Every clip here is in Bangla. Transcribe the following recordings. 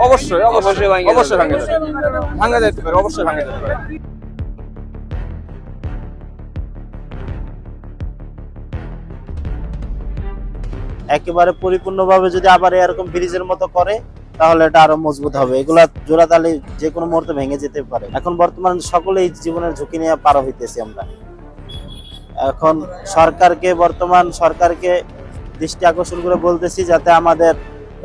অবশ্যই অবশ্যই ভাঙে অবশ্যই যাবে। ভাঙা যেতে পারে, অবশ্যই ভাঙা যেতে পারে। একেবারে পরিপূর্ণভাবে যদি আবার এরকম ব্রিজের মতো করে তাহলে এটা আরো মজবুত হবে। এগুলা জোড়াতালি যে কোনো মুহূর্তে ভেঙে যেতে পারে। এখন বর্তমান সকলেই জীবনের ঝুঁকি নিয়ে পার হইতেছি আমরা। এখন সরকারকে দৃষ্টি আকর্ষণ করে বলতেছি যাতে আমাদের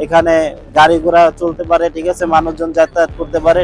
এখানে গাড়ি ঘোড়া চলতে পারে, ঠিক আছে, মানুষজন যাতায়াত করতে পারে।